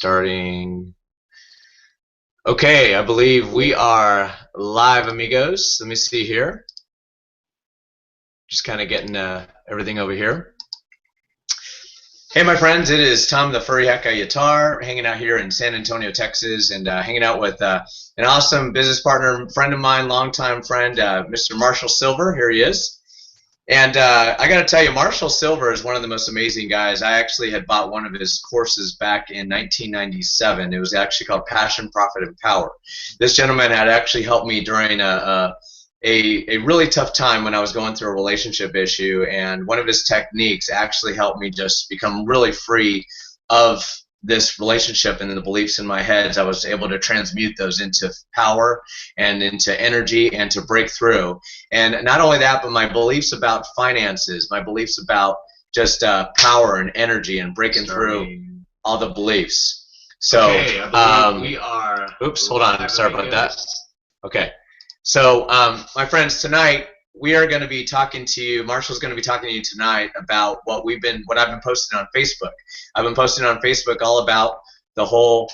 Starting. Okay, I believe we are live, amigos. Let me see here. Just kind of getting everything over here. Hey, my friends, it is Tom the Furry Hack Yatar, hanging out here in San Antonio, Texas, and hanging out with an awesome business partner, friend of mine, longtime friend, Mr. Marshall Silver. Here he is. And I got to tell you, Marshall Silver is one of the most amazing guys. I actually had bought one of his courses back in 1997. It was actually called Passion, Profit, and Power. This gentleman had actually helped me during a really tough time when I was going through a relationship issue, and one of his techniques actually helped me just become really free of this relationship and the beliefs in my head. I was able to transmute those into power and into energy and to break through. And not only that, but my beliefs about finances, my beliefs about just power and energy and breaking through all the beliefs. So, okay, I believe we are. Oops, hold on. Sorry about that. Okay. So, my friends, tonight we are going to be talking to you. Marshall's going to be talking to you tonight about what I've been posting on Facebook. I've been posting on Facebook all about the whole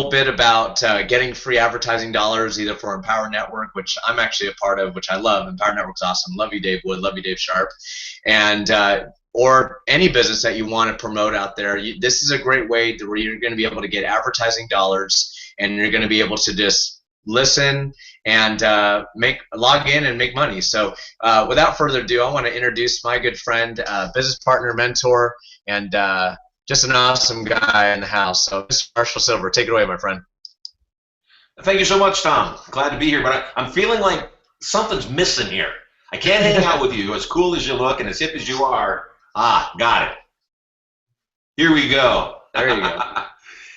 bit about getting free advertising dollars, either for Empower Network, which I'm actually a part of, which I love. Empower Network's awesome. Love you, Dave Wood. Love you, Dave Sharp. And or any business that you want to promote out there. This is a great way where you're going to be able to get advertising dollars, and you're going to be able to just listen and log in and make money. So without further ado, I want to introduce my good friend, business partner, mentor, and just an awesome guy in the house. So Mr. Marshall Silver, take it away, my friend. Thank you so much, Tom. Glad to be here, but I'm feeling like something's missing here. I can't hang out with you, as cool as you look and as hip as you are. Ah, got it. Here we go. There you go.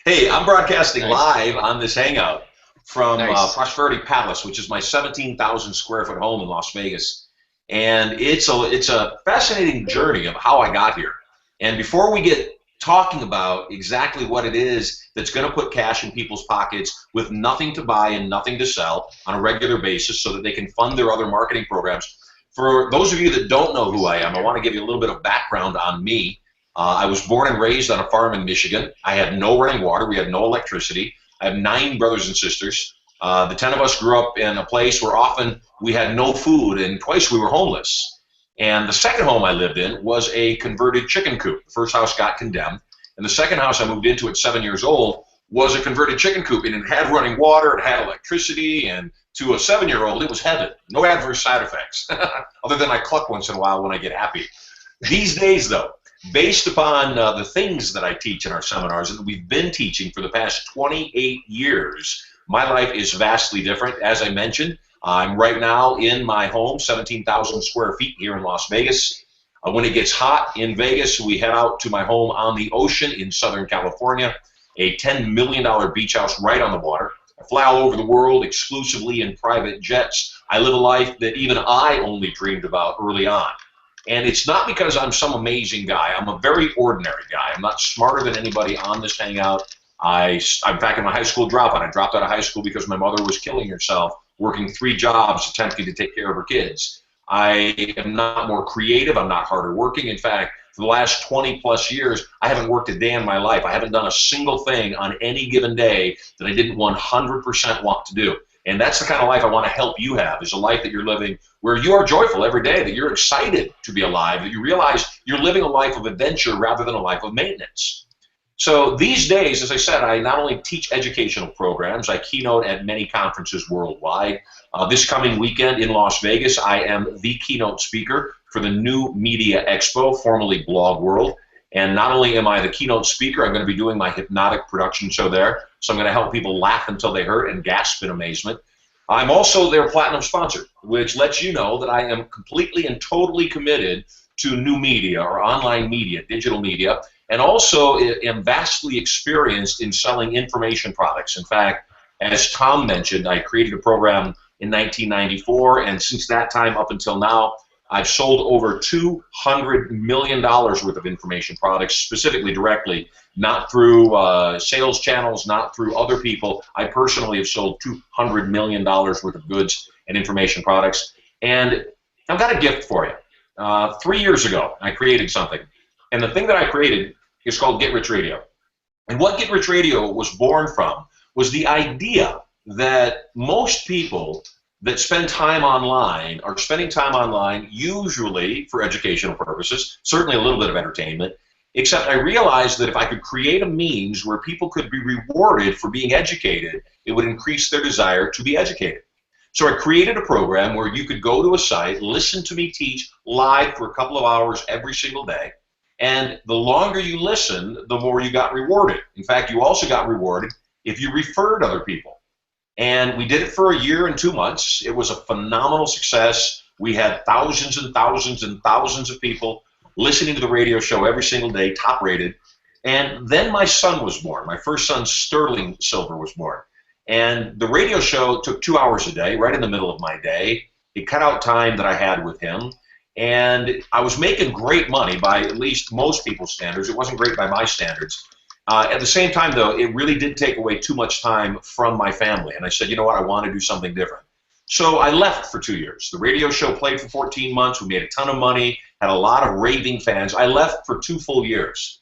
Hey, I'm broadcasting live on this Hangout from Nice. Palace, which is my 17,000 square foot home in Las Vegas. And it's a fascinating journey of how I got here. And before we get talking about exactly what it is that's going to put cash in people's pockets with nothing to buy and nothing to sell on a regular basis so that they can fund their other marketing programs, for those of you that don't know who I am, I want to give you a little bit of background on me. I was born and raised on a farm in Michigan. I had no running water. We had no electricity. I have 9 brothers and sisters. The 10 of us grew up in a place where often we had no food, and twice we were homeless. And the second home I lived in was a converted chicken coop. The first house got condemned, and the second house I moved into at 7 years old was a converted chicken coop, and it had running water, it had electricity, and to a 7-year-old, it was heaven. No adverse side effects, other than I cluck once in a while when I get happy. These days, though, based upon the things that I teach in our seminars and that we've been teaching for the past 28 years, my life is vastly different. As I mentioned, I'm right now in my home, 17,000 square feet here in Las Vegas. When it gets hot in Vegas, we head out to my home on the ocean in Southern California, a $10 million beach house right on the water. I fly all over the world exclusively in private jets. I live a life that even I only dreamed about early on. And it's not because I'm some amazing guy. I'm a very ordinary guy. I'm not smarter than anybody on this Hangout. I'm back in my high school dropout. I dropped out of high school because my mother was killing herself, working 3 jobs, attempting to take care of her kids. I am not more creative. I'm not harder working. In fact, for the last 20-plus years, I haven't worked a day in my life. I haven't done a single thing on any given day that I didn't 100% want to do. And that's the kind of life I want to help you have, is a life that you're living where you are joyful every day, that you're excited to be alive, that you realize you're living a life of adventure rather than a life of maintenance. So these days, as I said, I not only teach educational programs, I keynote at many conferences worldwide. This coming weekend in Las Vegas, I am the keynote speaker for the New Media Expo, formerly Blog World. And not only am I the keynote speaker, I'm going to be doing my hypnotic production show there. So I'm going to help people laugh until they hurt and gasp in amazement. I'm also their platinum sponsor, which lets you know that I am completely and totally committed to new media or online media, digital media, and also am vastly experienced in selling information products. In fact, as Tom mentioned, I created a program in 1994, and since that time up until now, I've sold over $200 million worth of information products, specifically directly, not through sales channels, not through other people. I personally have sold $200 million worth of goods and information products. And I've got a gift for you. 3 years ago, I created something. And the thing that I created is called AGetRichRadio. And what Get Rich Radio was born from was the idea that most people that spend time online are spending time online usually for educational purposes, certainly a little bit of entertainment, except I realized that if I could create a means where people could be rewarded for being educated, it would increase their desire to be educated. So I created a program where you could go to a site, listen to me teach live for a couple of hours every single day, and the longer you listened, the more you got rewarded. In fact, you also got rewarded if you referred other people. And we did it for a year and 2 months. It was a phenomenal success. We had thousands and thousands and thousands of people listening to the radio show every single day, top rated. And then my son was born. My first son, Sterling Silver, was born. And the radio show took 2 hours a day, right in the middle of my day. It cut out time that I had with him. And I was making great money by at least most people's standards. It wasn't great by my standards. At the same time, though, it really did take away too much time from my family. And I said, you know what, I want to do something different. So I left for 2 years. The radio show played for 14 months. We made a ton of money, had a lot of raving fans. I left for 2 full years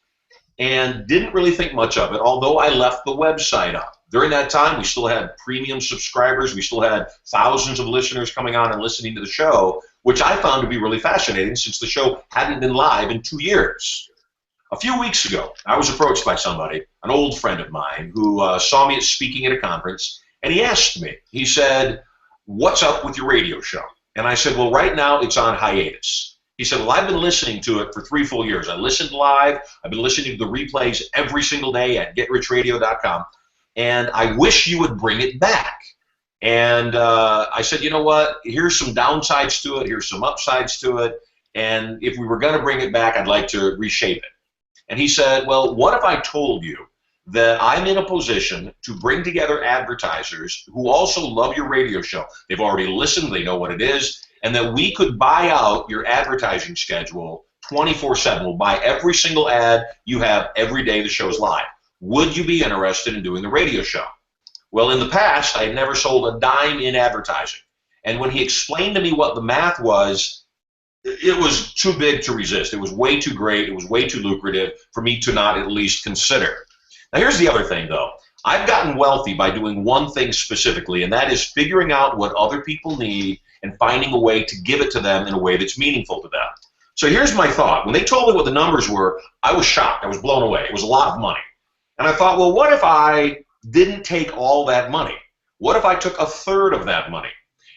and didn't really think much of it, although I left the website up. During that time, we still had premium subscribers. We still had thousands of listeners coming on and listening to the show, which I found to be really fascinating since the show hadn't been live in 2 years. A few weeks ago, I was approached by somebody, an old friend of mine, who saw me speaking at a conference, and he asked me, he said, what's up with your radio show? And I said, well, right now it's on hiatus. He said, well, I've been listening to it for 3 full years. I listened live. I've been listening to the replays every single day at GetRichRadio.com, and I wish you would bring it back. And I said, you know what, here's some downsides to it, here's some upsides to it, and if we were going to bring it back, I'd like to reshape it. And he said, well, what if I told you that I'm in a position to bring together advertisers who also love your radio show? They've already listened, they know what it is, and that we could buy out your advertising schedule 24/7. We'll buy every single ad you have every day the show's live. Would you be interested in doing the radio show? Well, in the past, I had never sold a dime in advertising. And when he explained to me what the math was, it was too big to resist. It was way too great. It was way too lucrative for me to not at least consider. Now, here's the other thing, though. I've gotten wealthy by doing one thing specifically, and that is figuring out what other people need and finding a way to give it to them in a way that's meaningful to them. So here's my thought. When they told me what the numbers were, I was shocked. I was blown away. It was a lot of money. And I thought, well, what if I didn't take all that money? What if I took a third of that money?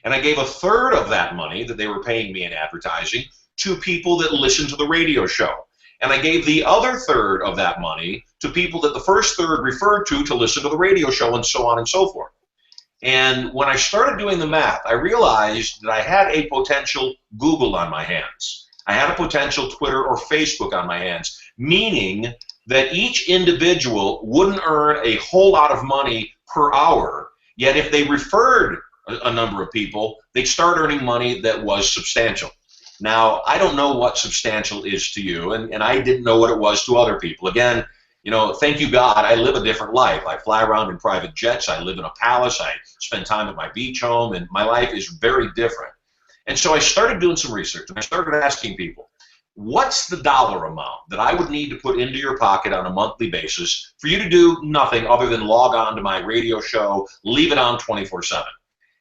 And I gave a third of that money that they were paying me in advertising to people that listened to the radio show. And I gave the other third of that money to people that the first third referred to listen to the radio show, and so on and so forth. And when I started doing the math, I realized that I had a potential Google on my hands. I had a potential Twitter or Facebook on my hands, meaning that each individual wouldn't earn a whole lot of money per hour, yet if they referred a number of people, they'd start earning money that was substantial. Now, I don't know what substantial is to you, and I didn't know what it was to other people. Again, you know, thank you, God, I live a different life. I fly around in private jets. I live in a palace. I spend time at my beach home, and my life is very different. And so I started doing some research, and I started asking people, what's the dollar amount that I would need to put into your pocket on a monthly basis for you to do nothing other than log on to my radio show, leave it on 24/7?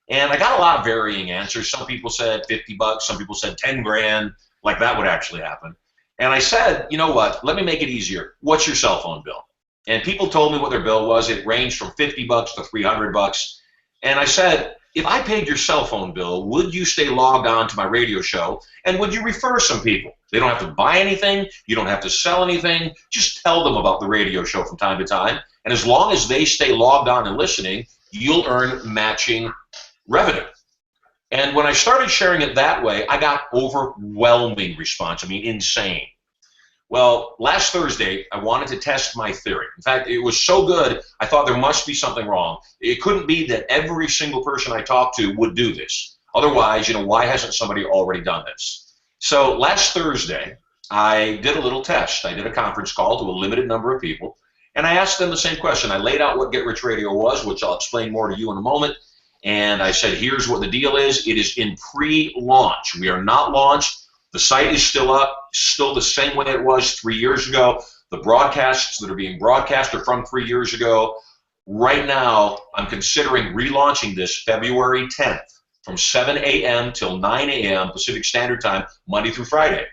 And I got a lot of varying answers. Some people said 50 bucks, some people said 10 grand, like that would actually happen. And I said, you know what, let me make it easier. What's your cell phone bill? And people told me what their bill was. It ranged from 50 bucks to 300 bucks. And I said, if I paid your cell phone bill, would you stay logged on to my radio show? And would you refer some people? They don't have to buy anything. You don't have to sell anything. Just tell them about the radio show from time to time. And as long as they stay logged on and listening, you'll earn matching revenue. And when I started sharing it that way, I got overwhelming response. I mean, insane. Well, last Thursday, I wanted to test my theory. In fact, it was so good, I thought there must be something wrong. It couldn't be that every single person I talked to would do this. Otherwise, you know, why hasn't somebody already done this? So last Thursday, I did a little test. I did a conference call to a limited number of people, and I asked them the same question. I laid out what Get Rich Radio was, which I'll explain more to you in a moment. And I said, here's what the deal is. It is in pre-launch. We are not launched. The site is still up, still the same way it was 3 years ago. the broadcasts that are being broadcast are from 3 years ago. Right now, I'm considering relaunching this February 10th from 7 a.m. till 9 a.m. Pacific Standard Time, Monday through Friday.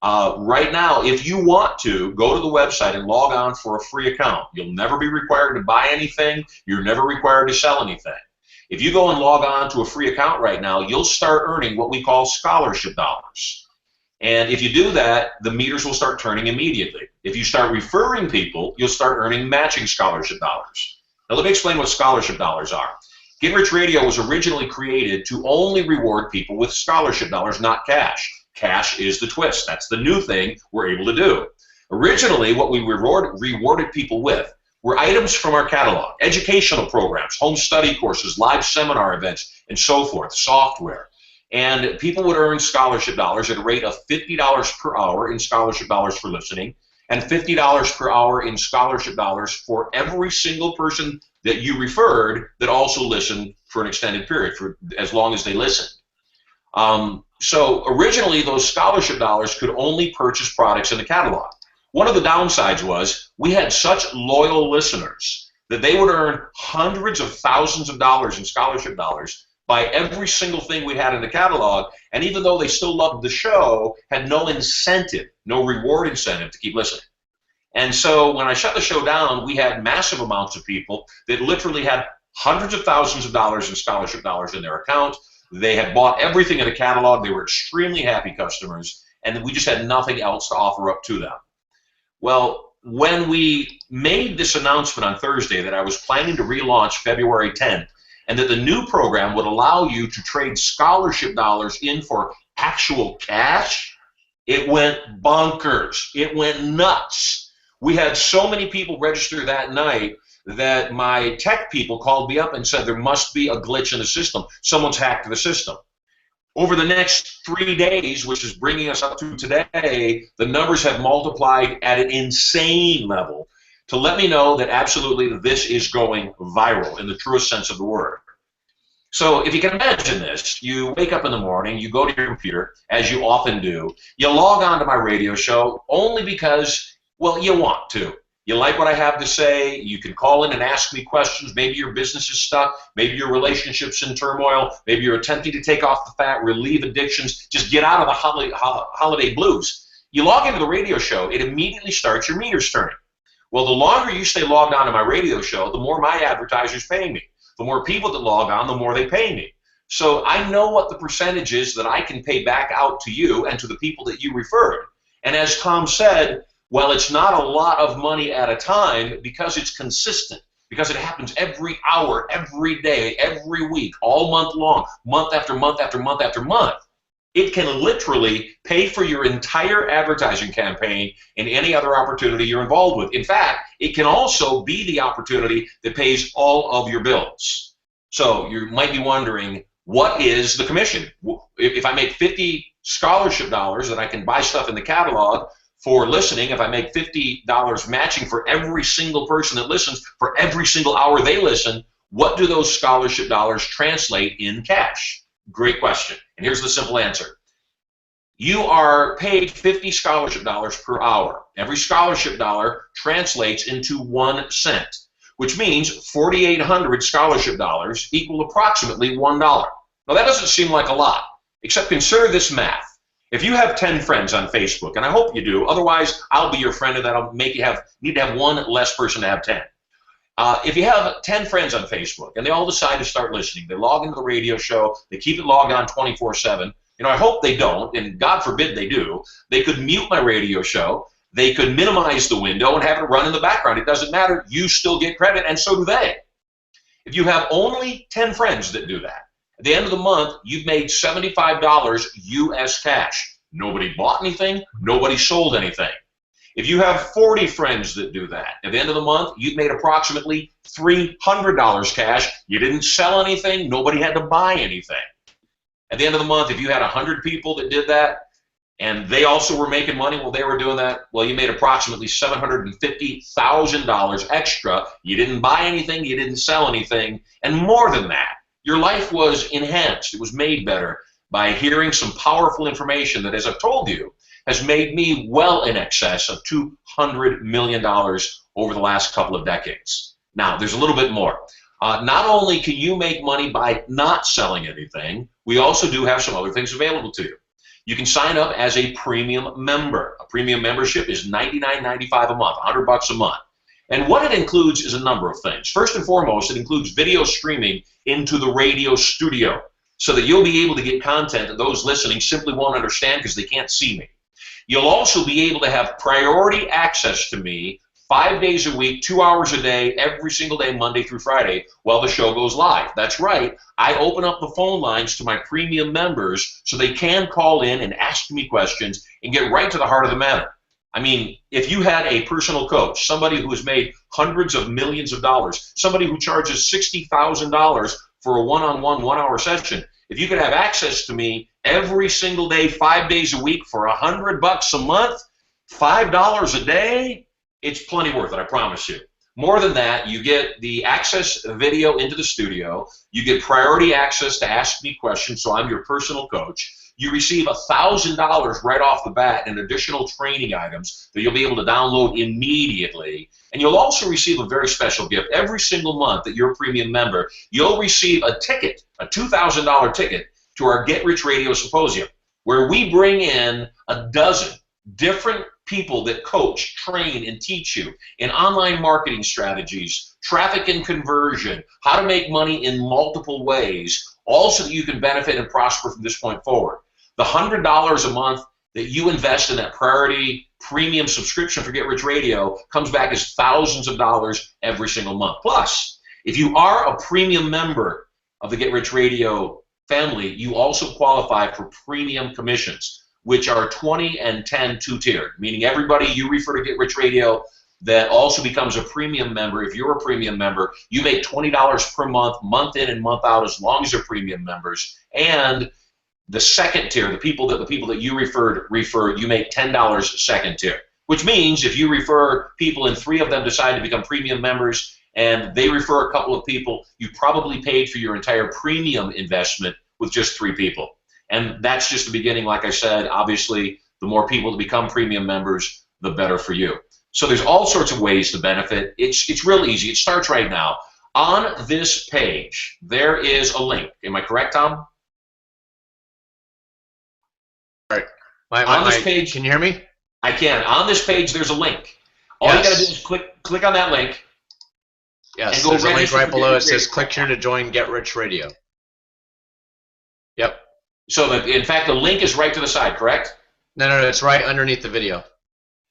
Right now, if you want to, go to the website and log on for a free account. You'll never be required to buy anything. You're never required to sell anything. If you go and log on to a free account right now, you'll start earning what we call scholarship dollars. And if you do that, the meters will start turning immediately. If you start referring people, you'll start earning matching scholarship dollars. Now, let me explain what scholarship dollars are. Get Rich Radio was originally created to only reward people with scholarship dollars, not cash. Cash is the twist. That's the new thing we're able to do. Originally, what we rewarded people with were items from our catalog, educational programs, home study courses, live seminar events, and so forth, software. And people would earn scholarship dollars at a rate of $50 per hour in scholarship dollars for listening, and $50 per hour in scholarship dollars for every single person that you referred that also listened for an extended period, for as long as they listened. So originally, those scholarship dollars could only purchase products in the catalog. One of the downsides was we had such loyal listeners that they would earn hundreds of thousands of dollars in scholarship dollars by every single thing we had in the catalog, and even though they still loved the show, had no incentive, no reward incentive to keep listening. And so when I shut the show down, we had massive amounts of people that literally had hundreds of thousands of dollars in scholarship dollars in their account. They had bought everything in the catalog. They were extremely happy customers, and we just had nothing else to offer up to them. Well, when we made this announcement on Thursday that I was planning to relaunch February 10th, and that the new program would allow you to trade scholarship dollars in for actual cash, it went bonkers. It went nuts. We had so many people register that night that my tech people called me up and said there must be a glitch in the system. Someone's hacked the system. Over the next 3 days, which is bringing us up to today, the numbers have multiplied at an insane level to let me know that absolutely this is going viral in the truest sense of the word. So if you can imagine this, you wake up in the morning, you go to your computer, as you often do, you log on to my radio show only because, well, you want to. You like what I have to say, you can call in and ask me questions, maybe your business is stuck, maybe your relationship's in turmoil, maybe you're attempting to take off the fat, relieve addictions, just get out of the holiday blues. You log into the radio show, it immediately starts your meters turning. Well, the longer you stay logged on to my radio show, the more my advertisers pay me. The more people that log on, the more they pay me. So I know what the percentage is that I can pay back out to you and to the people that you referred. And as Tom said, well, it's not a lot of money at a time because it's consistent, because it happens every hour, every day, every week, all month long, month after month after month after month. It can literally pay for your entire advertising campaign and any other opportunity you're involved with. In fact, it can also be the opportunity that pays all of your bills. So you might be wondering, what is the commission? If I make 50 scholarship dollars, then I can buy stuff in the catalog for listening. If I make $50 matching for every single person that listens, for every single hour they listen, what do those scholarship dollars translate in cash? Great question. And here's the simple answer. You are paid 50 scholarship dollars per hour. Every scholarship dollar translates into 1 cent, which means 4,800 scholarship dollars equal approximately $1. Now that doesn't seem like a lot, except consider this math. If you have 10 friends on Facebook, and I hope you do, otherwise I'll be your friend and that'll make you need to have one less person to have 10. If you have 10 friends on Facebook and they all decide to start listening, they log into the radio show, they keep it logged on 24/7, I hope they don't, and God forbid they do, they could mute my radio show, they could minimize the window and have it run in the background. It doesn't matter, you still get credit, and so do they. If you have only 10 friends that do that, at the end of the month, you've made $75 US cash. Nobody bought anything, nobody sold anything. If you have 40 friends that do that, at the end of the month, you've made approximately $300 cash. You didn't sell anything, nobody had to buy anything. At the end of the month, if you had 100 people that did that, and they also were making money while they were doing that, well, you made approximately $750,000 extra. You didn't buy anything, you didn't sell anything, and more than that, your life was enhanced. It was made better by hearing some powerful information that, as I've told you, has made me well in excess of $200 million over the last couple of decades. Now, there's a little bit more. Not only can you make money by not selling anything, we also do have some other things available to you. You can sign up as a premium member. A premium membership is $99.95 a month, $100 a month. And what it includes is a number of things. First and foremost, it includes video streaming into the radio studio so that you'll be able to get content that those listening simply won't understand because they can't see me. You'll also be able to have priority access to me 5 days a week, 2 hours a day, every single day, Monday through Friday, while the show goes live. That's right. I open up the phone lines to my premium members so they can call in and ask me questions and get right to the heart of the matter. I mean, if you had a personal coach, somebody who has made hundreds of millions of dollars, somebody who charges $60,000 for a one-on-one, 1 hour session, if you could have access to me every single day, 5 days a week for $100 a month, $5 a day, it's plenty worth it, I promise you. More than that, you get the access video into the studio. You get priority access to ask me questions, so I'm your personal coach. You receive $1,000 right off the bat in additional training items that you'll be able to download immediately. And you'll also receive a very special gift. Every single month that you're a premium member, you'll receive a ticket, a $2,000 ticket to our Get Rich Radio Symposium, where we bring in a dozen different people that coach, train, and teach you in online marketing strategies, traffic and conversion, how to make money in multiple ways, all so that you can benefit and prosper from this point forward. The $100 a month that you invest in that priority premium subscription for Get Rich Radio comes back as thousands of dollars every single month. Plus, if you are a premium member of the Get Rich Radio family, you also qualify for premium commissions, which are 20 and 10 two-tiered, meaning everybody you refer to Get Rich Radio that also becomes a premium member. If you're a premium member, you make $20 per month, month in and month out, as long as they're premium members. And the second tier, the people that you refer, you make $10 second tier, which means if you refer people and 3 of them decide to become premium members and they refer a couple of people, you probably paid for your entire premium investment with just 3 people. And that's just the beginning. Like I said, obviously, the more people that become premium members, the better for you. So there's all sorts of ways to benefit. It's real easy. It starts right now. On this page, there is a link. Am I correct, Tom? All right. On this page, can you hear me? I can. On this page, there's a link. All you got to do is click on that link. Yes, and go there's a link right below. It Radio. says, click here to join Get Rich Radio. Yep. So, in fact, the link is right to the side, correct? No, it's right underneath the video.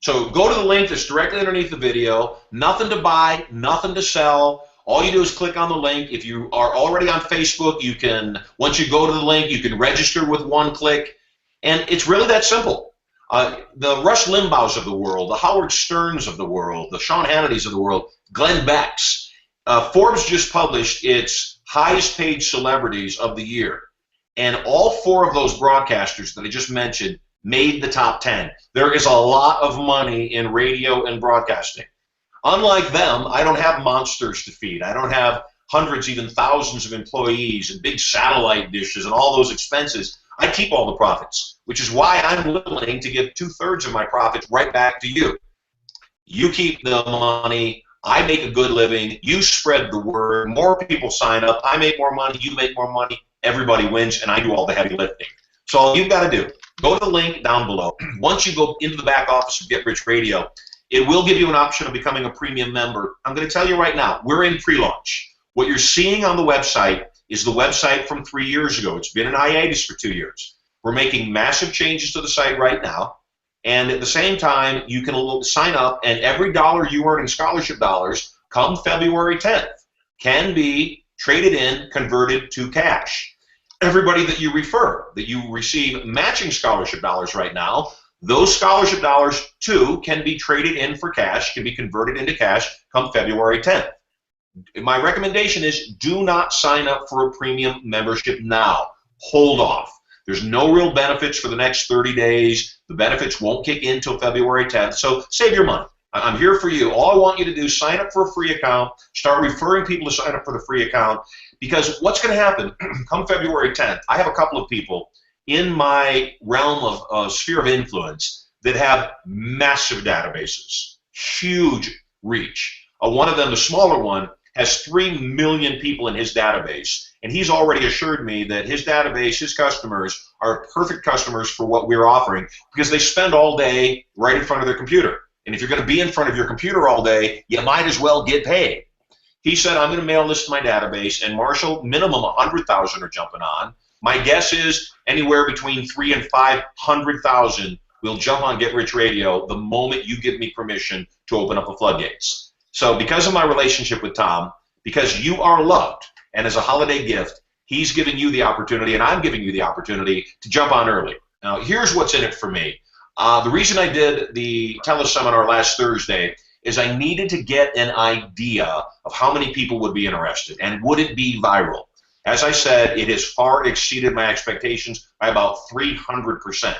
So go to the link that's directly underneath the video. Nothing to buy, nothing to sell. All you do is click on the link. If you are already on Facebook, you can, once you go to the link, you can register with 1 click. And it's really that simple. The Rush Limbaughs of the world, the Howard Sterns of the world, the Sean Hannitys of the world, Glenn Beck's. Forbes just published its highest paid celebrities of the year. And all 4 of those broadcasters that I just mentioned made the top 10. There is a lot of money in radio and broadcasting. Unlike them, I don't have monsters to feed. I don't have hundreds, even thousands of employees and big satellite dishes and all those expenses. I keep all the profits, which is why I'm willing to give 2/3 of my profits right back to you. You keep the money. I make a good living. You spread the word. More people sign up. I make more money. You make more money. Everybody wins, and I do all the heavy lifting. So all you've got to do, go to the link down below. Once you go into the back office of Get Rich Radio, it will give you an option of becoming a premium member. I'm going to tell you right now, we're in pre-launch. What you're seeing on the website is the website from 3 years ago. It's been in hiatus for 2 years. We're making massive changes to the site right now. And at the same time, you can sign up, and every dollar you earn in scholarship dollars come February 10th can be traded in, converted to cash. Everybody that you refer, that you receive matching scholarship dollars right now, those scholarship dollars, too, can be traded in for cash, can be converted into cash come February 10th. My recommendation is do not sign up for a premium membership now. Hold off. There's no real benefits for the next 30 days. The benefits won't kick in until February 10th, so save your money. I'm here for you. All I want you to do is sign up for a free account, start referring people to sign up for the free account, because what's going to happen come February 10th, I have a couple of people in my realm of sphere of influence that have massive databases, huge reach. One of them, the smaller one, has 3 million people in his database, and he's already assured me that his database, his customers, are perfect customers for what we're offering because they spend all day right in front of their computer. And if you're going to be in front of your computer all day, you might as well get paid. He said, I'm going to mail this to my database, and Marshall, minimum 100,000 are jumping on. My guess is anywhere between 300,000 and 500,000 will jump on Get Rich Radio the moment you give me permission to open up the floodgates. So because of my relationship with Tom, because you are loved, and as a holiday gift, he's giving you the opportunity, and I'm giving you the opportunity to jump on early. Now, here's what's in it for me. The reason I did the teleseminar last Thursday is I needed to get an idea of how many people would be interested, and would it be viral? As I said, it has far exceeded my expectations by about 300%.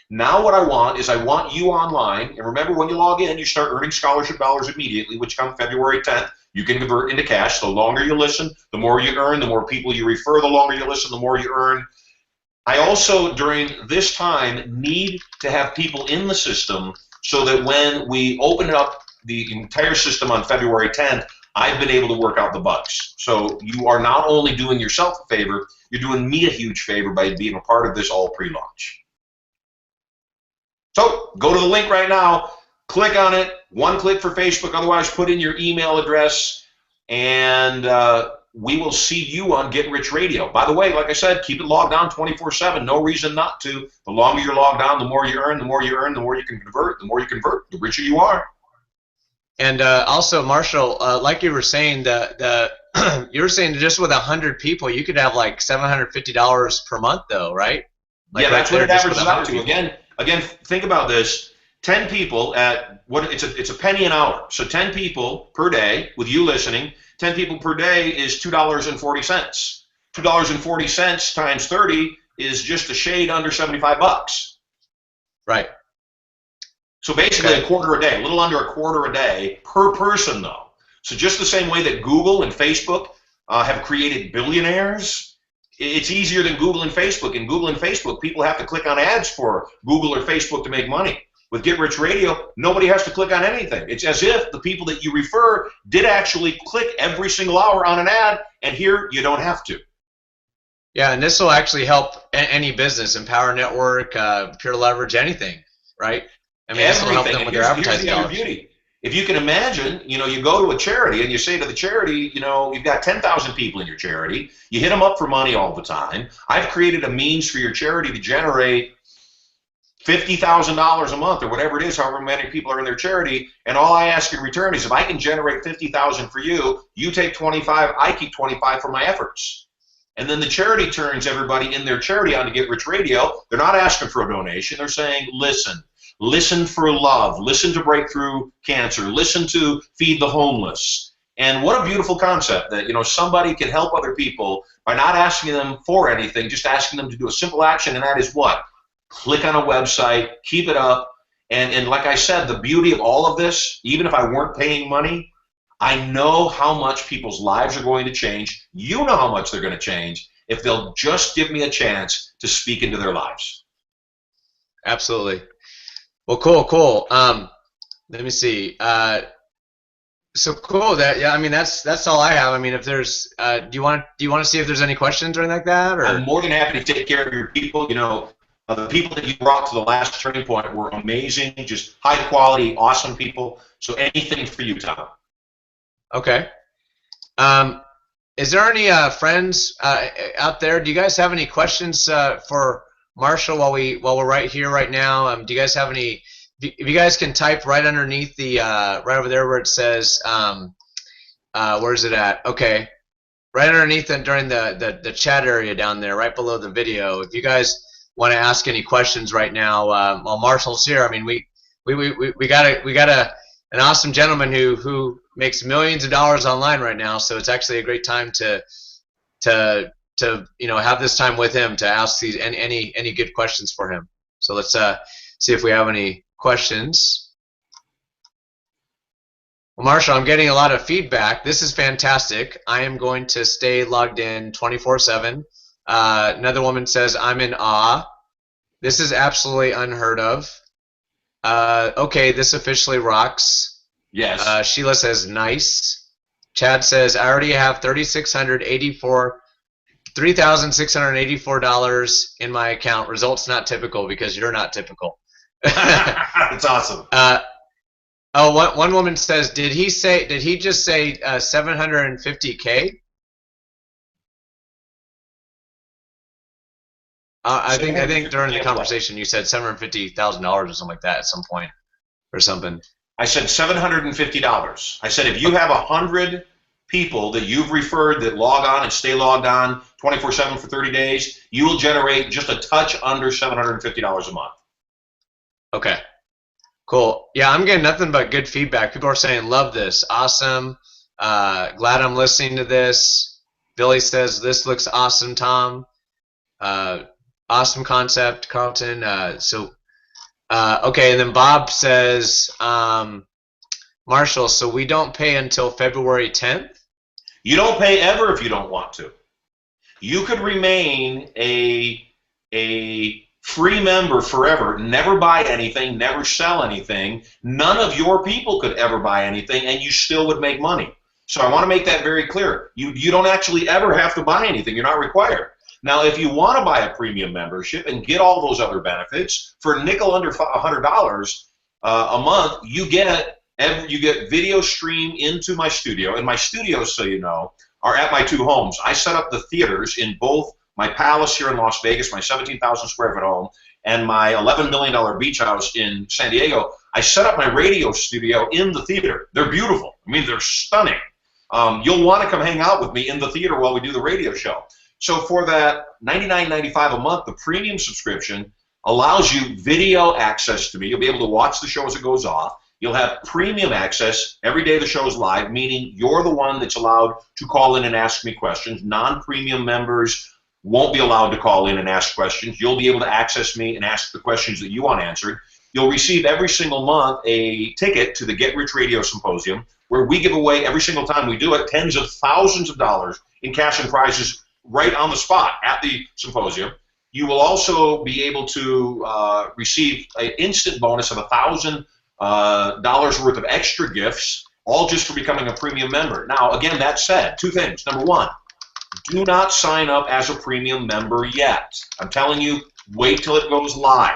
Now what I want is I want you online, and remember when you log in, you start earning scholarship dollars immediately, which come February 10th. You can convert into cash. The longer you listen, the more you earn, the more people you refer, the longer you listen, the more you earn. I also, during this time, need to have people in the system so that when we open up the entire system on February 10th, I've been able to work out the bugs. So you are not only doing yourself a favor, you're doing me a huge favor by being a part of this all pre-launch. So go to the link right now, click on it, one click for Facebook, otherwise put in your email address, and we will see you on Get Rich Radio. By the way, like I said, keep it logged on 24/7, no reason not to. The longer you're logged on, the more you earn, the more you earn, the more you can convert, the more you convert, the richer you are. And also, Marshall, like you were saying, you were saying just with 100 people, you could have like $750 per month, though, right? Like yeah, that's right what it averages out to. People. Again, think about this. 10 people at what it's a penny an hour. So 10 people per day with you listening. 10 people per day is $2.40. $2.40 times 30 is just a shade under $75. Right. So basically a quarter a day, a little under a quarter a day per person, though. So just the same way that Google and Facebook have created billionaires, it's easier than Google and Facebook. In Google and Facebook, people have to click on ads for Google or Facebook to make money. With Get Rich Radio, nobody has to click on anything. It's as if the people that you refer did actually click every single hour on an ad, and here you don't have to. Yeah, and this will actually help any business, Empower Network, Pure Leverage, anything, right? I mean, this will help them with their advertising dollars. Beauty. If you can imagine, you go to a charity and you say to the charity, you've got 10,000 people in your charity. You hit them up for money all the time. I've created a means for your charity to generate $50,000 a month or whatever it is, however many people are in their charity, and all I ask in return is if I can generate $50,000 for you, you take 25, I keep 25 for my efforts. And then the charity turns everybody in their charity on to Get Rich Radio. They're not asking for a donation. They're saying, listen for love, listen to breakthrough cancer, listen to feed the homeless. And what a beautiful concept that somebody can help other people by not asking them for anything, just asking them to do a simple action, and that is what? Click on a website, keep it up, and like I said, the beauty of all of this, even if I weren't paying money, I know how much people's lives are going to change. You know how much they're going to change if they'll just give me a chance to speak into their lives. Absolutely. Well, cool. Let me see. So cool. I mean, that's all I have. I mean, if there's, do you want to see if there's any questions or anything like that? Or? I'm more than happy to take care of your people. The people that you brought to the last turning point were amazing, just high quality, awesome people. So anything for you, Tom. Okay. Is there any friends out there? Do you guys have any questions for Marshall while we're right here right now? Do you guys have any? If you guys can type right underneath the right over there where it says where is it at? Okay, right underneath it during the chat area down there, right below the video. If you guys want to ask any questions right now, while Marshall's here, I mean we got an awesome gentleman who makes millions of dollars online right now, so it's actually a great time to have this time with him to ask these any good questions for him. So let's see if we have any questions. Well, Marshall, I'm getting a lot of feedback. This is fantastic. I am going to stay logged in 24/7. Another woman says, I'm in awe. This is absolutely unheard of. Okay, this officially rocks. Yes. Sheila says nice. Chad says I already have $3,684 in my account. Results not typical because you're not typical. That's awesome. One woman says, did he just say 750K? I think during the conversation you said $750,000 or something like that at some point or something. I said $750. I said if you have 100 people that you've referred that log on and stay logged on 24/7 for 30 days, you will generate just a touch under $750 a month. Okay. Cool. Yeah, I'm getting nothing but good feedback. People are saying, love this. Awesome. Glad I'm listening to this. Billy says, this looks awesome, Tom. Awesome concept, Carlton. Okay, and then Bob says, Marshall, so we don't pay until February 10th? You don't pay ever if you don't want to. You could remain a free member forever, never buy anything, never sell anything. None of your people could ever buy anything, and you still would make money. So I want to make that very clear. You don't actually ever have to buy anything. You're not required. Now, if you want to buy a premium membership and get all those other benefits for a nickel under $100 a month, you get video stream into my studio. And my studios, so you know, are at my two homes. I set up the theaters in both my palace here in Las Vegas, my 17,000 square foot home, and my $11 million beach house in San Diego. I set up my radio studio in the theater. They're beautiful. I mean, they're stunning. You'll want to come hang out with me in the theater while we do the radio show. So for that $99.95 a month, the premium subscription allows you video access to me. You'll be able to watch the show as it goes off. You'll have premium access every day the show is live, meaning you're the one that's allowed to call in and ask me questions. Non-premium members won't be allowed to call in and ask questions. You'll be able to access me and ask the questions that you want answered. You'll receive every single month a ticket to the Get Rich Radio Symposium, where we give away every single time we do it tens of thousands of dollars in cash and prizes right on the spot at the symposium. You will also be able to receive an instant bonus of $1,000 worth of extra gifts, all just for becoming a premium member. Now, again, that said, two things. Number one, do not sign up as a premium member yet. I'm telling you, wait till it goes live.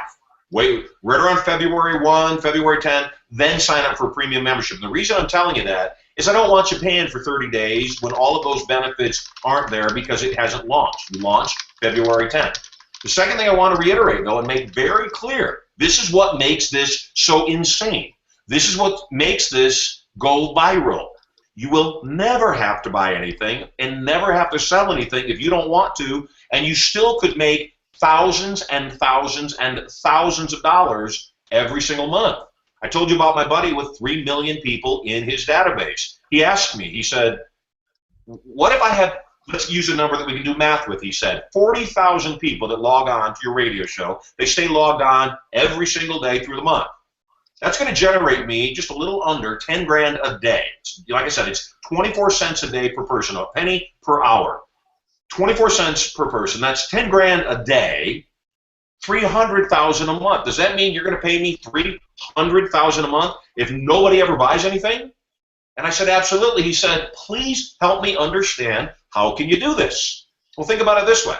Wait right around February 1, February 10, then sign up for a premium membership. And the reason I'm telling you that is I don't want you paying for 30 days when all of those benefits aren't there because it hasn't launched. We launched February 10th. The second thing I want to reiterate, though, and make very clear, this is what makes this so insane. This is what makes this go viral. You will never have to buy anything and never have to sell anything if you don't want to, and you still could make thousands and thousands and thousands of dollars every single month. I told you about my buddy with 3 million people in his database. He asked me, he said, what if I have, let's use a number that we can do math with, he said, 40,000 people that log on to your radio show. They stay logged on every single day through the month. That's going to generate me just a little under 10 grand a day. Like I said, it's 24 cents a day per person, a penny per hour. 24 cents per person, that's 10 grand a day, 300,000 a month. Does that mean you're going to pay me 300,000 a month if nobody ever buys anything? And I said, absolutely. He said, please help me understand, how can you do this? Well, think about it this way.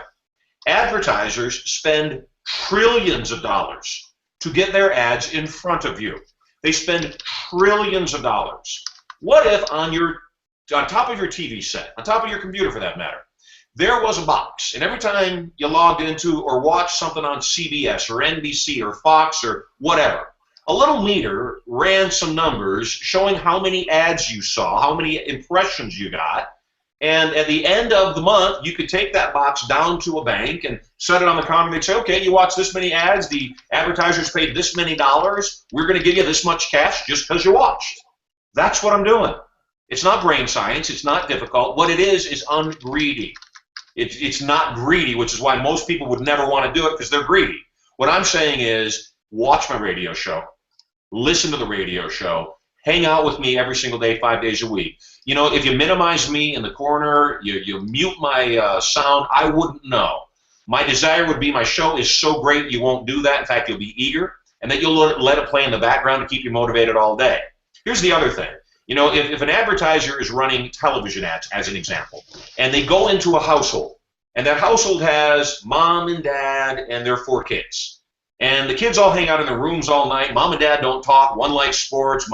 Advertisers spend trillions of dollars to get their ads in front of you. They spend trillions of dollars. What if on top of your TV set, on top of your computer for that matter, there was a box, and every time you logged into or watched something on CBS or NBC or Fox or whatever, a little meter ran some numbers showing how many ads you saw, how many impressions you got, and at the end of the month, you could take that box down to a bank and set it on the counter, and they'd say, okay, you watched this many ads, the advertisers paid this many dollars, we're going to give you this much cash just because you watched. That's what I'm doing. It's not brain science, it's not difficult. What it is ungreedy. It's not greedy, which is why most people would never want to do it because they're greedy. What I'm saying is watch my radio show, listen to the radio show, hang out with me every single day, 5 days a week. You know, if you minimize me in the corner, you mute my sound, I wouldn't know. My desire would be my show is so great you won't do that. In fact, you'll be eager. and that you'll let it play in the background to keep you motivated all day. Here's the other thing. You know, if an advertiser is running television ads, as an example, and they go into a household, and that household has mom and dad and their 4 kids, and the kids all hang out in their rooms all night, mom and dad don't talk, one likes sports,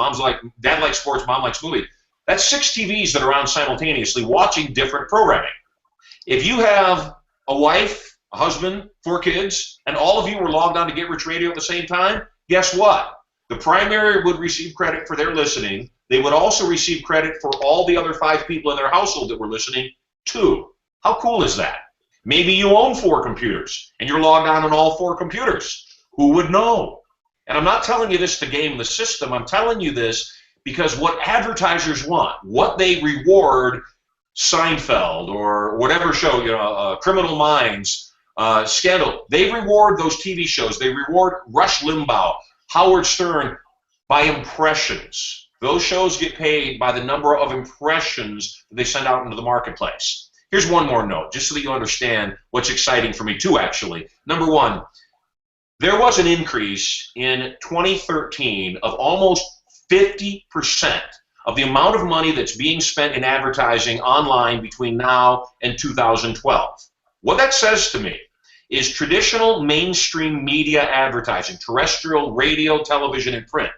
dad likes sports, mom likes movies. That's 6 TVs that are on simultaneously watching different programming. If you have a wife, a husband, 4 kids, and all of you were logged on to Get Rich Radio at the same time, guess what? The primary would receive credit for their listening. They would also receive credit for all the other 5 people in their household that were listening too. How cool is that? Maybe you own 4 computers and you're logged on all 4 computers. Who would know? And I'm not telling you this to game the system. I'm telling you this because what advertisers want, what they reward Seinfeld or whatever show, you know, Criminal Minds, Scandal, they reward those TV shows. They reward Rush Limbaugh, Howard Stern by impressions. Those shows get paid by the number of impressions that they send out into the marketplace. Here's one more note, just so that you understand what's exciting for me too, actually. Number one, there was an increase in 2013 of almost 50% of the amount of money that's being spent in advertising online between now and 2012. What that says to me is traditional mainstream media advertising, terrestrial, radio, television, and print,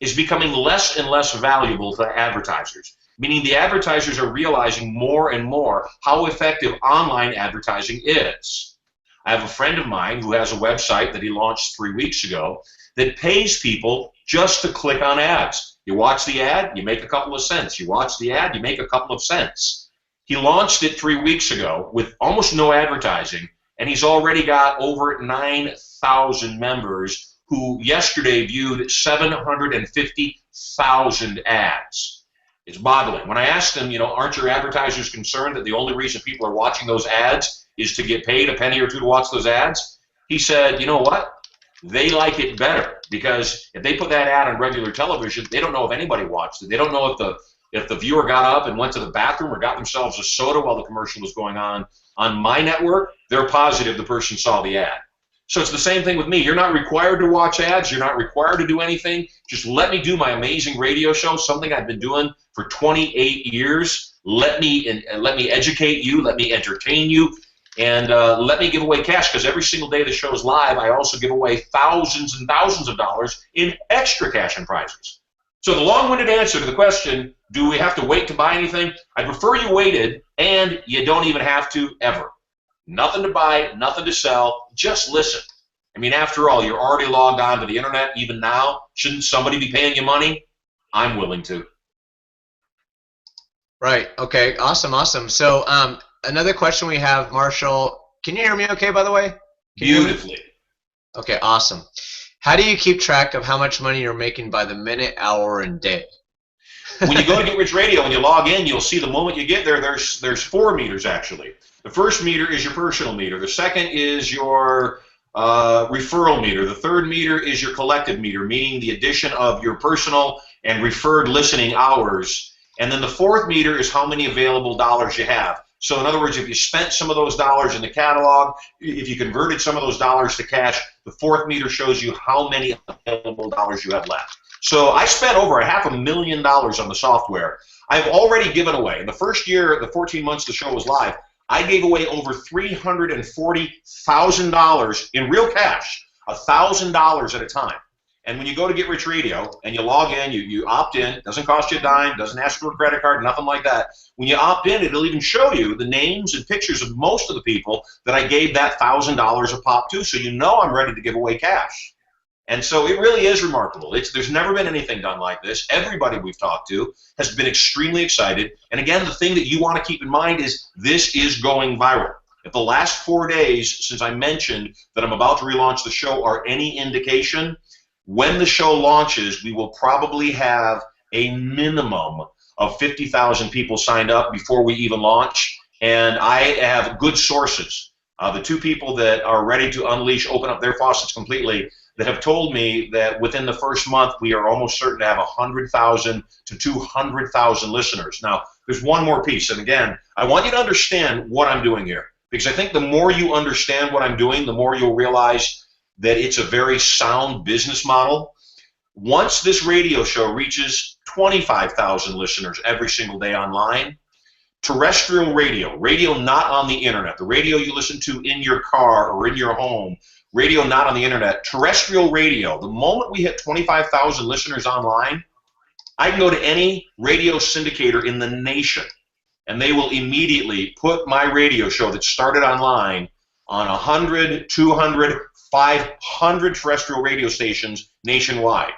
is becoming less and less valuable to advertisers, meaning the advertisers are realizing more and more how effective online advertising is. I have a friend of mine who has a website that he launched 3 weeks ago that pays people just to click on ads. You watch the ad, you make a couple of cents. You watch the ad, you make a couple of cents. He launched it 3 weeks ago with almost no advertising, and he's already got over 9,000 members who yesterday viewed 750,000 ads. It's boggling. When I asked him, you know, aren't your advertisers concerned that the only reason people are watching those ads is to get paid a penny or two to watch those ads? He said, you know what? They like it better because if they put that ad on regular television, they don't know if anybody watched it. They don't know if the viewer got up and went to the bathroom or got themselves a soda while the commercial was going on. On my network, they're positive the person saw the ad. So it's the same thing with me. You're not required to watch ads. You're not required to do anything. Just let me do my amazing radio show, something I've been doing for 28 years. Let me educate you. Let me entertain you. And let me give away cash, because every single day the show is live, I also give away thousands and thousands of dollars in extra cash and prizes. So the long-winded answer to the question, do we have to wait to buy anything? I prefer you waited, and you don't even have to ever. Nothing to buy, nothing to sell, just listen. I mean, after all, you're already logged on to the internet even now. Shouldn't somebody be paying you money? I'm willing to. Right. Okay. Awesome. Awesome. So another question we have, Marshall. Can you hear me okay, by the way? Beautifully. Okay. Awesome. How do you keep track of how much money you're making by the minute, hour, and day? When you go to Get Rich Radio and you log in, you'll see the moment you get there, there's 4 meters, actually. The first meter is your personal meter. The second is your referral meter. The third meter is your collective meter, meaning the addition of your personal and referred listening hours. And then the fourth meter is how many available dollars you have. So in other words, if you spent some of those dollars in the catalog, if you converted some of those dollars to cash, the fourth meter shows you how many available dollars you have left. So I spent over $500,000 on the software. I've already given away, in the first year, the 14 months the show was live, I gave away over $340,000 in real cash, $1,000 at a time. And when you go to Get Rich Radio and you log in, you opt in, it doesn't cost you a dime, doesn't ask for a credit card, nothing like that. When you opt in, it'll even show you the names and pictures of most of the people that I gave that $1,000 a pop to, so you know I'm ready to give away cash. And so it really is remarkable. There's never been anything done like this. Everybody we've talked to has been extremely excited. And again, the thing that you want to keep in mind is this is going viral. If the last 4 days since I mentioned that I'm about to relaunch the show are any indication, when the show launches, we will probably have a minimum of 50,000 people signed up before we even launch. And I have good sources. The 2 people that are ready to unleash, open up their faucets completely, that have told me that within the first month we are almost certain to have 100,000 to 200,000 listeners. Now, there's one more piece, and again, I want you to understand what I'm doing here, because I think the more you understand what I'm doing, the more you'll realize that it's a very sound business model. Once this radio show reaches 25,000 listeners every single day online, terrestrial radio, radio not on the internet, the radio you listen to in your car or in your home, radio not on the internet, terrestrial radio, the moment we hit 25,000 listeners online, I can go to any radio syndicator in the nation, and they will immediately put my radio show that started online on 100, 200, 500 terrestrial radio stations nationwide,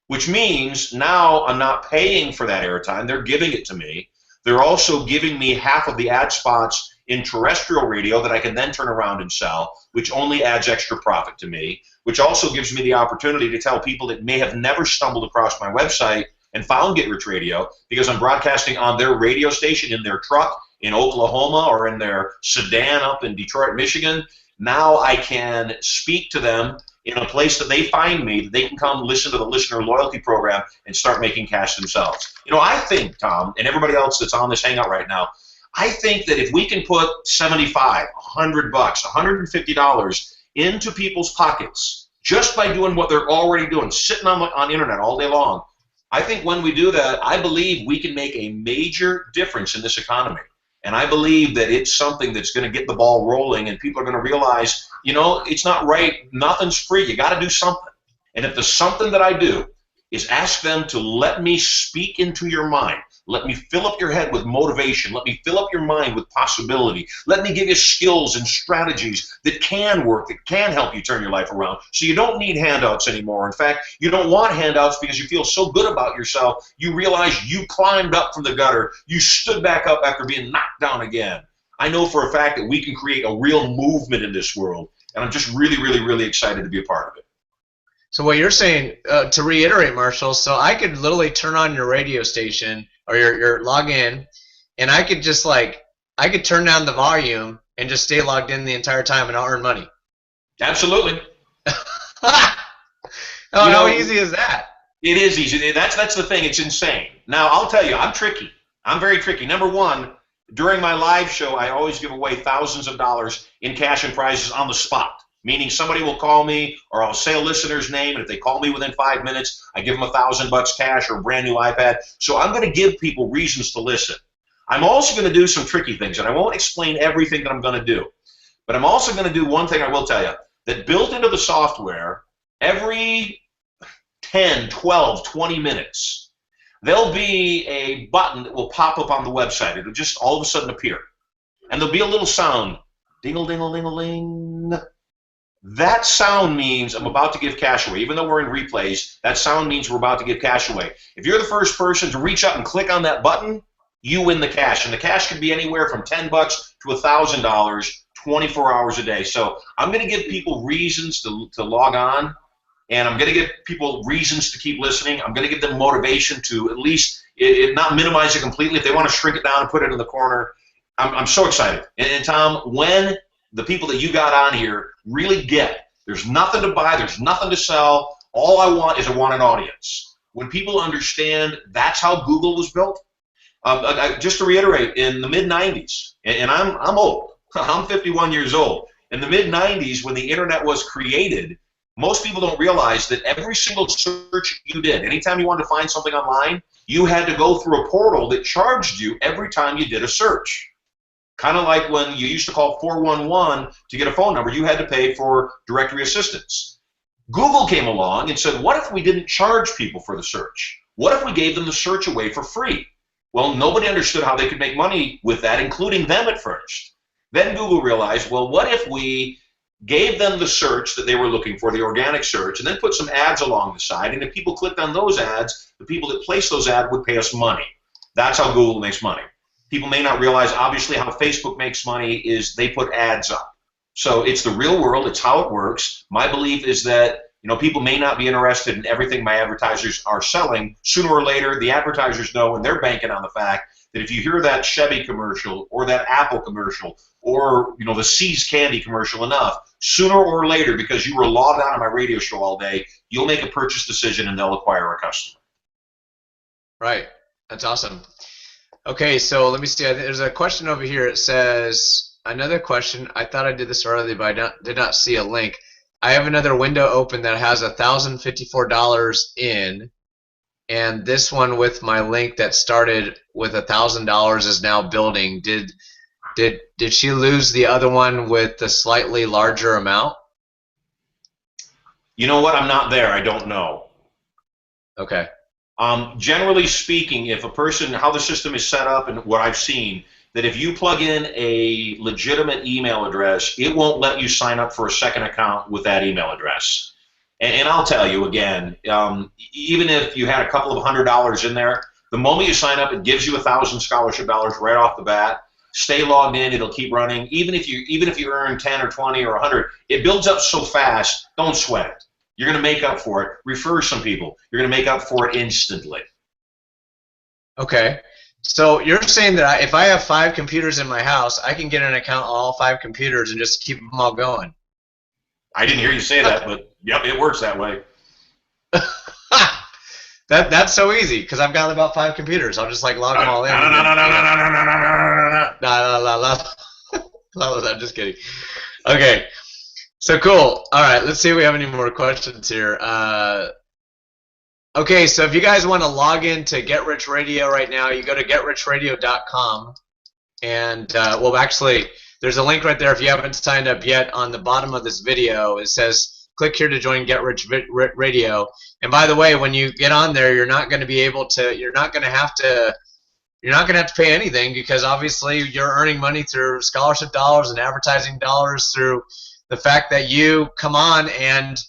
which means now I'm not paying for that airtime. They're giving it to me. They're also giving me half of the ad spots in terrestrial radio that I can then turn around and sell, which only adds extra profit to me, which also gives me the opportunity to tell people that may have never stumbled across my website and found Get Rich Radio because I'm broadcasting on their radio station in their truck in Oklahoma or in their sedan up in Detroit, Michigan. Now I can speak to them in a place that they find me, that they can come listen to the listener loyalty program and start making cash themselves. You know, I think, Tom, and everybody else that's on this hangout right now, I think that if we can put $75, $100, $150 into people's pockets just by doing what they're already doing, sitting on the internet all day long, I think when we do that, I believe we can make a major difference in this economy. And I believe that it's something that's going to get the ball rolling, and people are going to realize, you know, it's not right. Nothing's free. You got to do something. And if the something that I do is ask them to let me speak into your mind, let me fill up your head with motivation, let me fill up your mind with possibility, let me give you skills and strategies that can work, that can help you turn your life around, so you don't need handouts anymore. In fact, you don't want handouts because you feel so good about yourself, you realize you climbed up from the gutter, you stood back up after being knocked down again. I know for a fact that we can create a real movement in this world, and I'm just really, really, really excited to be a part of it. So what you're saying, to reiterate, Marshall, so I could literally turn on your radio station or your log in, and I could just I could turn down the volume and just stay logged in the entire time and I'll earn money. Absolutely. How easy is that? It is easy. That's the thing. It's insane. Now, I'll tell you, I'm tricky. I'm very tricky. Number one, during my live show, I always give away thousands of dollars in cash and prizes on the spot. Meaning somebody will call me, or I'll say a listener's name, and if they call me within 5 minutes, I give them $1,000 cash or a brand new iPad. So I'm going to give people reasons to listen. I'm also going to do some tricky things, and I won't explain everything that I'm going to do. But I'm also going to do one thing I will tell you, that built into the software, every 10, 12, 20 minutes, there'll be a button that will pop up on the website. It'll just all of a sudden appear. And there'll be a little sound, ding-a-ling-a-ling-a-ling. That sound means I'm about to give cash away. Even though we're in replays, that sound means we're about to give cash away. If you're the first person to reach out and click on that button, you win the cash. And the cash could be anywhere from $10 to $1,000, 24 hours a day. So I'm going to give people reasons to log on, and I'm going to give people reasons to keep listening. I'm going to give them motivation to at least not minimize it completely. If they want to shrink it down and put it in the corner, I'm so excited. And Tom, when the people that you got on here really get, there's nothing to buy, there's nothing to sell, all I want is I want an audience. When people understand that's how Google was built, just to reiterate, in the mid-90s, and I'm old, I'm 51 years old, in the mid-90s when the internet was created, most people don't realize that every single search you did, anytime you wanted to find something online, you had to go through a portal that charged you every time you did a search. Kind of like when you used to call 411 to get a phone number, you had to pay for directory assistance. Google came along and said, what if we didn't charge people for the search? What if we gave them the search away for free? Well, nobody understood how they could make money with that, including them at first. Then Google realized, well, what if we gave them the search that they were looking for, the organic search, and then put some ads along the side, and if people clicked on those ads, the people that placed those ads would pay us money. That's how Google makes money. People may not realize, obviously, how Facebook makes money is they put ads up. So it's the real world. It's how it works. My belief is that people may not be interested in everything my advertisers are selling. Sooner or later, the advertisers know, and they're banking on the fact that if you hear that Chevy commercial or that Apple commercial or the See's candy commercial enough, sooner or later, because you were logged on to my radio show all day, you'll make a purchase decision and they'll acquire a customer. Right. That's awesome. Okay, so let me see. There's a question over here. It says, another question. I thought I did this earlier, but I did not see a link. I have another window open that has $1,054 in, and this one with my link that started with $1,000 is now building. Did she lose the other one with the slightly larger amount? You know what? I'm not there. I don't know. Okay. Generally speaking, if a person, how the system is set up and what I've seen, that if you plug in a legitimate email address, it won't let you sign up for a second account with that email address. And I'll tell you again, even if you had a couple of $100 in there, the moment you sign up, it gives you $1,000 scholarship dollars right off the bat. Stay logged in; it'll keep running. Even if you earn 10 or 20 or 100, it builds up so fast. Don't sweat it. You're going to make up for it. Refer some people. You're going to make up for it instantly. Okay. So you're saying that if I have 5 computers in my house, I can get an account on all 5 computers and just keep them all going? I didn't hear you say that, but yep, it works that way. That's so easy because I've got about 5 computers. I'll just like log them all in. No, I'm just kidding. Okay. So cool. All right, let's see if we have any more questions here. Okay, so if you guys want to log in to Get Rich Radio right now, you go to GetRichRadio.com, and well, actually, there's a link right there if you haven't signed up yet. On the bottom of this video, it says click here to join Get Rich Radio. And by the way, when you get on there, you're not going to be able to. You're not going to have to pay anything because obviously you're earning money through scholarship dollars and advertising dollars through the fact that you come on, and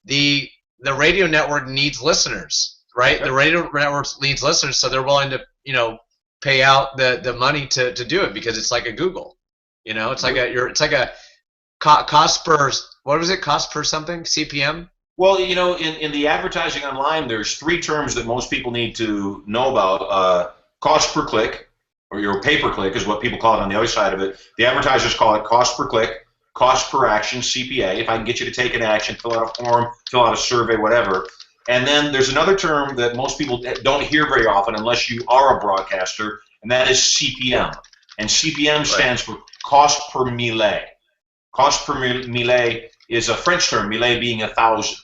the radio network needs listeners, right? Yep. The radio network needs listeners, so they're willing to, pay out the money to do it because it's like a Google, it's like a cost per, what was it, cost per something, CPM? Well, in the advertising online, there's 3 terms that most people need to know about. Cost per click, or your pay-per-click is what people call it on the other side of it. The advertisers call it cost per click. Cost per action, CPA, if I can get you to take an action, fill out a form, fill out a survey, whatever. And then there's another term that most people don't hear very often unless you are a broadcaster, and that is CPM. And CPM stands for cost per mille. Cost per mille is a French term, mille being 1,000.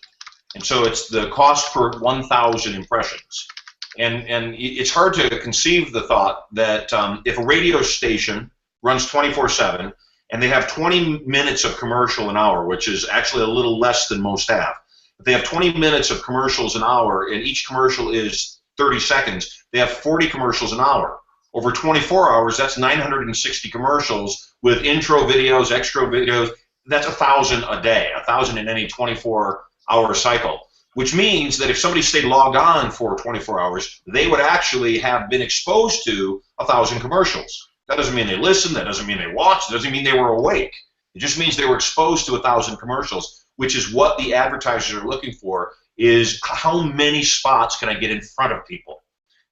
And so it's the cost per 1,000 impressions. And it's hard to conceive the thought that if a radio station runs 24/7, and they have 20 minutes of commercial an hour, which is actually a little less than most have. If they have 20 minutes of commercials an hour, and each commercial is 30 seconds, they have 40 commercials an hour. Over 24 hours, that's 960 commercials with intro videos, extra videos. That's 1,000 a day, 1,000 in any 24-hour cycle, which means that if somebody stayed logged on for 24 hours, they would actually have been exposed to 1,000 commercials. That doesn't mean they listened. That doesn't mean they watched. It doesn't mean they were awake. It just means they were exposed to 1,000 commercials, which is what the advertisers are looking for, is how many spots can I get in front of people.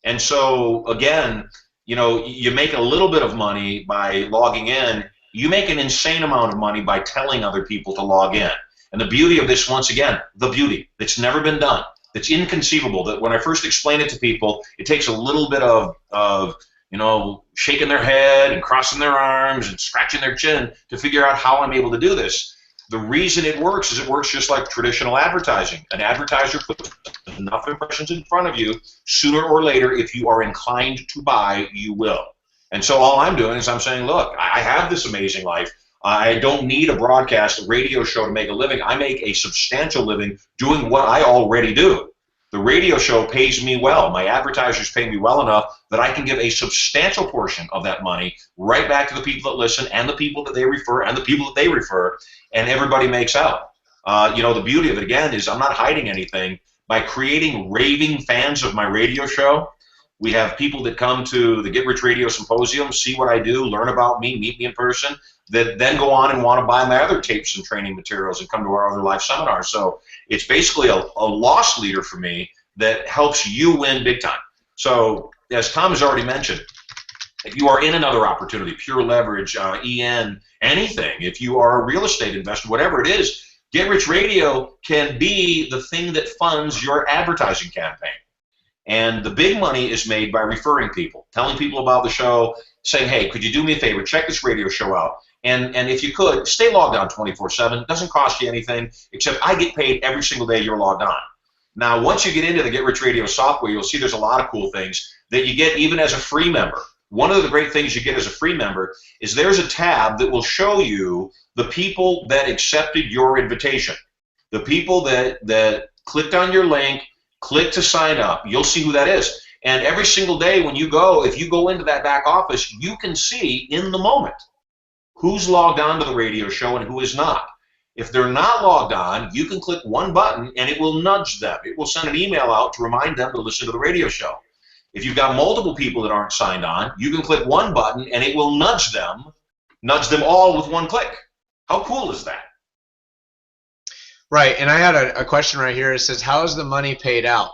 And so, again, you make a little bit of money by logging in. You make an insane amount of money by telling other people to log in. And the beauty of this, once again, the beauty, it's never been done. It's inconceivable that when I first explain it to people, it takes a little bit of shaking their head and crossing their arms and scratching their chin to figure out how I'm able to do this. The reason it works is it works just like traditional advertising. An advertiser puts enough impressions in front of you. Sooner or later, if you are inclined to buy, you will. And so all I'm doing is I'm saying, look, I have this amazing life. I don't need a broadcast, a radio show to make a living. I make a substantial living doing what I already do. The radio show pays me well. My advertisers pay me well enough that I can give a substantial portion of that money right back to the people that listen and the people that they refer and the people that they refer, and everybody makes out. The beauty of it, again, is I'm not hiding anything. By creating raving fans of my radio show, we have people that come to the Get Rich Radio Symposium, see what I do, learn about me, meet me in person, that then go on and want to buy my other tapes and training materials and come to our other live seminars. So it's basically a loss leader for me that helps you win big time. So as Tom has already mentioned, if you are in another opportunity, pure leverage, EN, anything, if you are a real estate investor, whatever it is, Get Rich Radio can be the thing that funds your advertising campaign. And the big money is made by referring people, telling people about the show, saying, hey, could you do me a favor, check this radio show out. And if you could, stay logged on 24/7. It doesn't cost you anything, except I get paid every single day you're logged on. Now, once you get into the Get Rich Radio software, you'll see there's a lot of cool things that you get even as a free member. One of the great things you get as a free member is there's a tab that will show you the people that accepted your invitation. The people that clicked on your link, clicked to sign up, you'll see who that is. And every single day when you go, if you go into that back office, you can see in the moment who's logged on to the radio show and who is not. If they're not logged on, you can click one button and it will nudge them. It will send an email out to remind them to listen to the radio show. If you've got multiple people that aren't signed on, you can click one button and it will nudge them all with one click. How cool is that? Right, and I had a question right here. It says, how is the money paid out?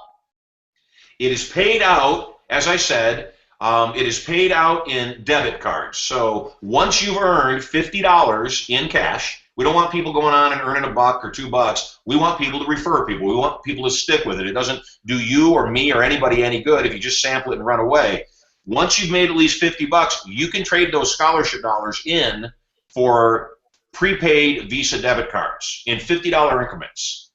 It is paid out, as I said, it is paid out in debit cards. So once you've earned $50 in cash, we don't want people going on and earning $1 or $2. We want people to refer people. We want people to stick with it. It doesn't do you or me or anybody any good if you just sample it and run away. Once you've made at least $50, you can trade those scholarship dollars in for prepaid Visa debit cards in $50 increments.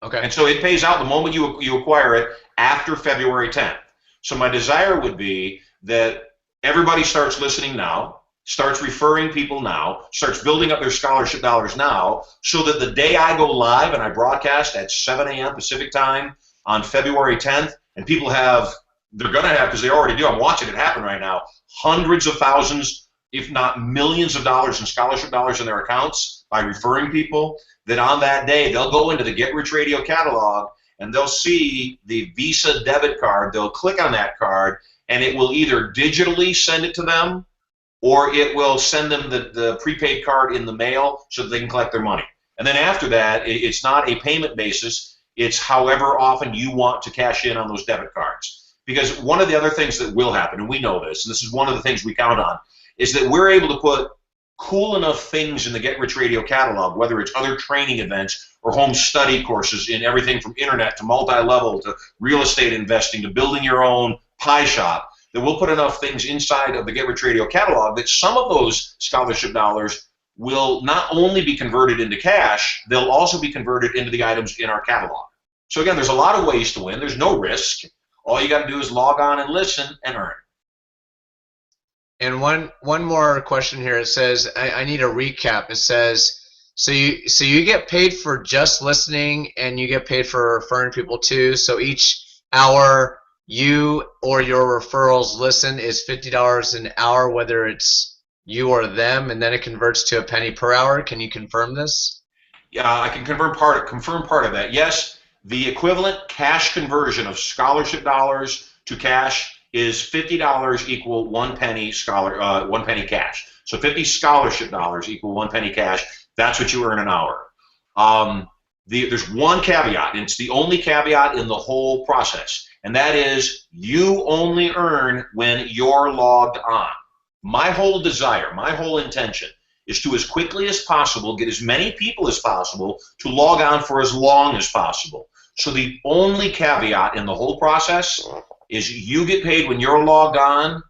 Okay. And so it pays out the moment you acquire it after February 10th. So my desire would be that everybody starts listening now, starts referring people now, starts building up their scholarship dollars now, so that the day I go live and I broadcast at 7 a.m. Pacific time on February 10th, and people they're going to have, because they already do, I'm watching it happen right now, hundreds of thousands, if not millions of dollars in scholarship dollars in their accounts by referring people, that on that day they'll go into the Get Rich Radio catalog and they'll see the Visa debit card. They'll click on that card and it will either digitally send it to them or it will send them the prepaid card in the mail so that they can collect their money. And then after that, it's not a payment basis. It's however often you want to cash in on those debit cards. Because one of the other things that will happen, and we know this, and this is one of the things we count on, is that we're able to put cool enough things in the Get Rich Radio catalog, whether it's other training events or home study courses in everything from internet to multi-level to real estate investing to building your own pie shop, that we'll put enough things inside of the Get Rich Radio catalog that some of those scholarship dollars will not only be converted into cash, they'll also be converted into the items in our catalog. So again, there's a lot of ways to win. There's no risk. All you got to do is log on and listen and earn. And one more question here. It says, I need a recap. It says, so you get paid for just listening and you get paid for referring people too. So each hour you or your referrals listen is $50 an hour, whether it's you or them, and then it converts to a penny per hour. Can you confirm this? Yeah, I can confirm part of that. Yes, the equivalent cash conversion of scholarship dollars to cash is $50 equal 1 penny 1 penny cash. So 50 scholarship dollars equal 1 penny cash. That's what you earn an hour. There's one caveat, and it's the only caveat in the whole process, and that is you only earn when you're logged on. My whole desire, my whole intention is to, as quickly as possible, get as many people as possible to log on for as long as possible. So the only caveat in the whole process is you get paid when you're logged on,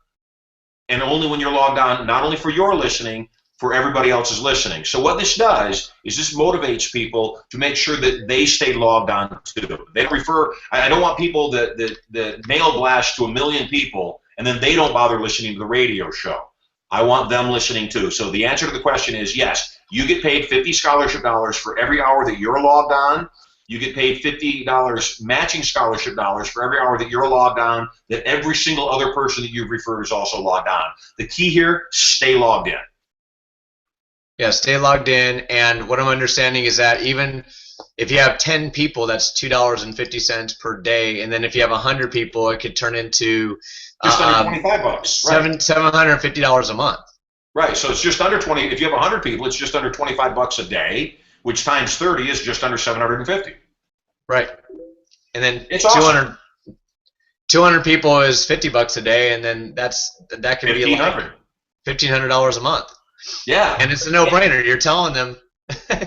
and only when you're logged on, not only for your listening, for everybody else's listening. So what this does is this motivates people to make sure that they stay logged on too. They refer. I don't want people that mail blast to 1 million people and then they don't bother listening to the radio show. I want them listening too. So the answer to the question is yes. You get paid 50 scholarship dollars for every hour that you're logged on. You get paid $50 matching scholarship dollars for every hour that you're logged on, that every single other person that you've referred is also logged on. The key here, stay logged in. Yeah, stay logged in, and what I'm understanding is that even if you have 10 people, that's $2.50 per day, and then if you have 100 people, it could turn into just under $25, right? $750 a month. Right, so it's just under 20. If you have 100 people, it's just under $25 a day, which times 30 is just under 750. Right, and then it's 200. Awesome. 200 people is $50 a day, and then that can be like $1,500 a month. Yeah. And it's a no-brainer. You're telling them,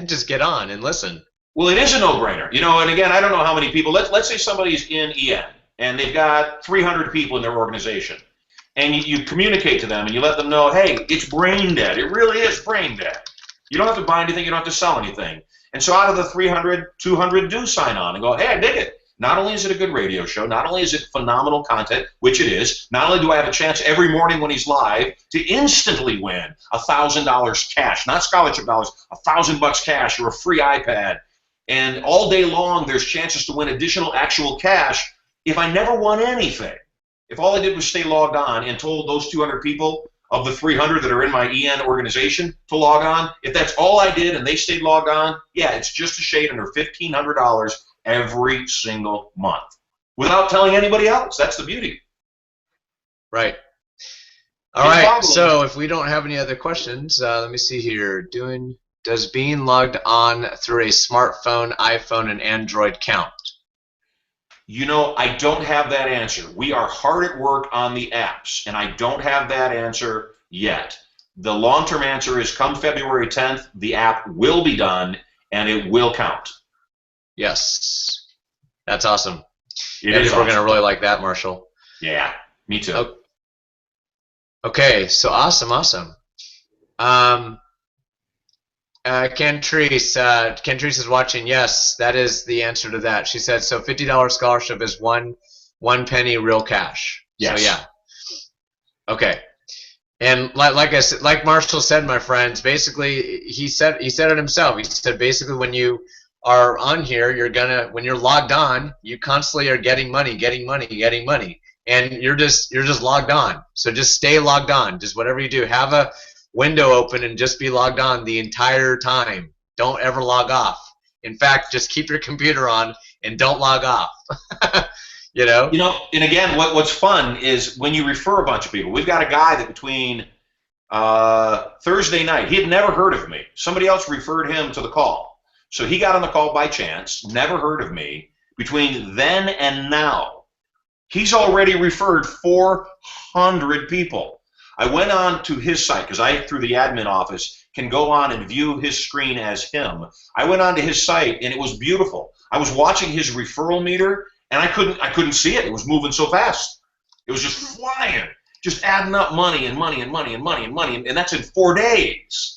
just get on and listen. Well, it is a no-brainer. You know, and again, I don't know how many people. Let's say somebody's in EN, and they've got 300 people in their organization. and you communicate to them and you let them know, hey, it's brain dead. It really is brain dead. You don't have to buy anything. You don't have to sell anything. And so out of the 300, 200 do sign on and go, hey, I dig it. Not only is it a good radio show, not only is it phenomenal content, which it is, not only do I have a chance every morning when he's live to instantly win $1,000 cash, not scholarship dollars, $1,000 cash or a free iPad. And all day long there's chances to win additional actual cash if I never won anything. If all I did was stay logged on and told those 200 people of the 300 that are in my EN organization to log on, if that's all I did and they stayed logged on, yeah, it's just a shade under $1,500 every single month without telling anybody else. That's the beauty. Right. All right. So if we don't have any other questions, let me see here. Does being logged on through a smartphone, iPhone, and Android count? You know, I don't have that answer. We are hard at work on the apps, and I don't have that answer yet. The long-term answer is come February 10th, the app will be done, and it will count. Yes. That's awesome. We're going to really like that, Marshall. Yeah, me too. Okay, so awesome. Kentrice is watching. Yes, that is the answer to that. She said, so $50 scholarship is one penny real cash. Yes. So yeah. Okay. And like Marshall said, my friends, basically he said it himself. He said basically when you are on here, when you're logged on, you constantly are getting money, and you're just logged on. So just stay logged on. Just whatever you do, have a window open and just be logged on the entire time. Don't ever log off. In fact, just keep your computer on and don't log off. You know, and again, what's fun is when you refer a bunch of people. We've got a guy that between Thursday night, he had never heard of me. Somebody else referred him to the call. So he got on the call by chance, never heard of me. Between then and now, he's already referred 400 people. I went on to his site because I, through the admin office, can go on and view his screen as him. I went on to his site and it was beautiful. I was watching his referral meter and I couldn't see it. It was moving so fast. It was just flying, just adding up money, and that's in 4 days.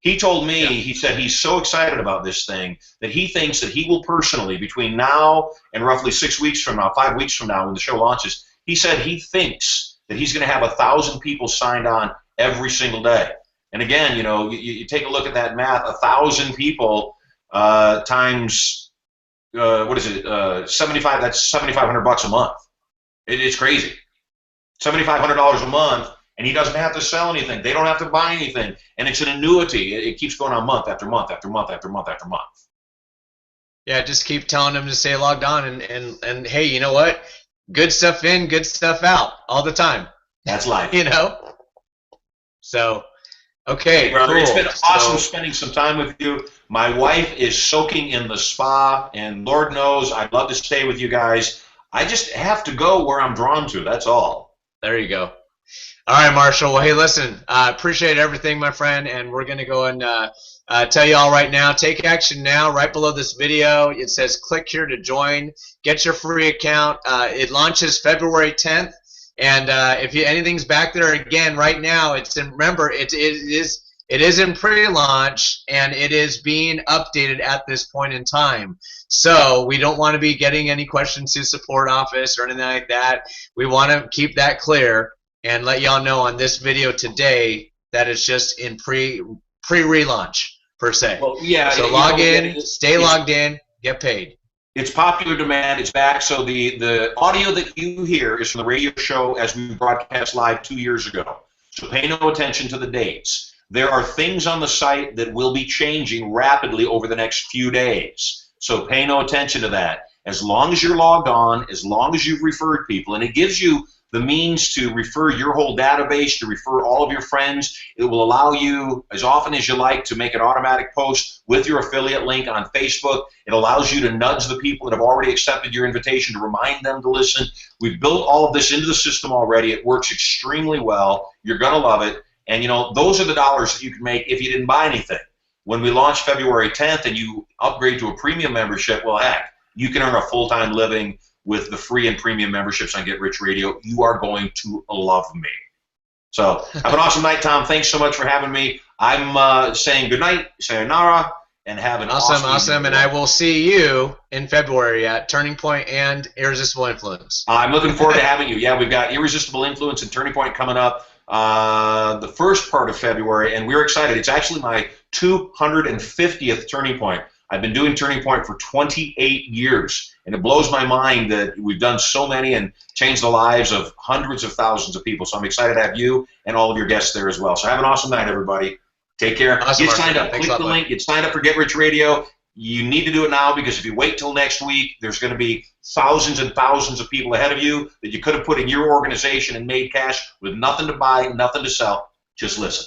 He told me, he said he's so excited about this thing that he thinks that he will personally, between now and roughly 6 weeks from now, 5 weeks from now when the show launches, he said he thinks that he's going to have 1,000 people signed on every single day. And again, you take a look at that math, 1,000 people times, what is it, 75, that's $7,500 a month. It's crazy. $7,500 a month, and he doesn't have to sell anything. They don't have to buy anything. And it's an annuity. It keeps going on month after month after month after month after month. Yeah, just keep telling them to stay logged on, and hey, you know what? Good stuff in, good stuff out, all the time. That's life. So, okay, hey, brother, cool. It's been awesome spending some time with you. My wife is soaking in the spa, and Lord knows I'd love to stay with you guys. I just have to go where I'm drawn to, that's all. There you go. All right, Marshall. Well, hey, listen, I appreciate everything, my friend, and we're going to go and tell you all right now, take action now. Right below this video, it says click here to join. Get your free account. It launches February 10th, and if anything's back there again right now, remember it is in pre-launch and it is being updated at this point in time. So we don't want to be getting any questions to support office or anything like that. We want to keep that clear and let y'all know on this video today that it's just in pre-relaunch per se. Well, yeah. So log in, stay logged in, get paid. It's popular demand. It's back. So the audio that you hear is from the radio show as we broadcast live 2 years ago. So pay no attention to the dates. There are things on the site that will be changing rapidly over the next few days. So pay no attention to that. As long as you're logged on, as long as you've referred people, and it gives you the means to refer your whole database, to refer all of your friends. It will allow you, as often as you like, to make an automatic post with your affiliate link on Facebook. It allows you to nudge the people that have already accepted your invitation to remind them to listen. We've built all of this into the system already. It works extremely well. You're going to love it. And, those are the dollars that you can make if you didn't buy anything. When we launch February 10th and you upgrade to a premium membership, well, heck, you can earn a full-time living with the free and premium memberships on Get Rich Radio. You are going to love me. So have an awesome night, Tom. Thanks so much for having me. I'm saying good night, sayonara, and have an awesome And I will see you in February at Turning Point and Irresistible Influence. I'm looking forward to having you. Yeah, we've got Irresistible Influence and Turning Point coming up the first part of February, and we're excited. It's actually my 250th Turning Point. I've been doing Turning Point for 28 years, and it blows my mind that we've done so many and changed the lives of hundreds of thousands of people. So I'm excited to have you and all of your guests there as well. So have an awesome night, everybody. Take care. Awesome, get signed up. Click the link. Get signed up for Get Rich Radio. You need to do it now, because if you wait till next week, there's going to be thousands and thousands of people ahead of you that you could have put in your organization and made cash with nothing to buy, nothing to sell. Just listen.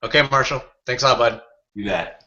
Okay, Marshall. Thanks a lot, bud. You bet.